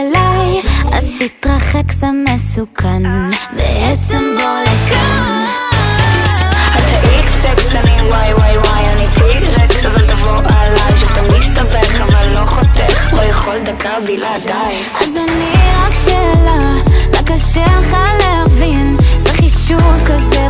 אליי, אז תתרחק, זה מסוכן. בעצם בוא לכאן. אתה איקס-אקס, אני וואי וואי וואי, אני טירקס, אז אל תבוא עליי. שאתה מסתבך אבל לא חותך, לא יכול דקה בלעדיי. אז אני רק שאלה, מה קשה לך להבין? זה חישוב כזה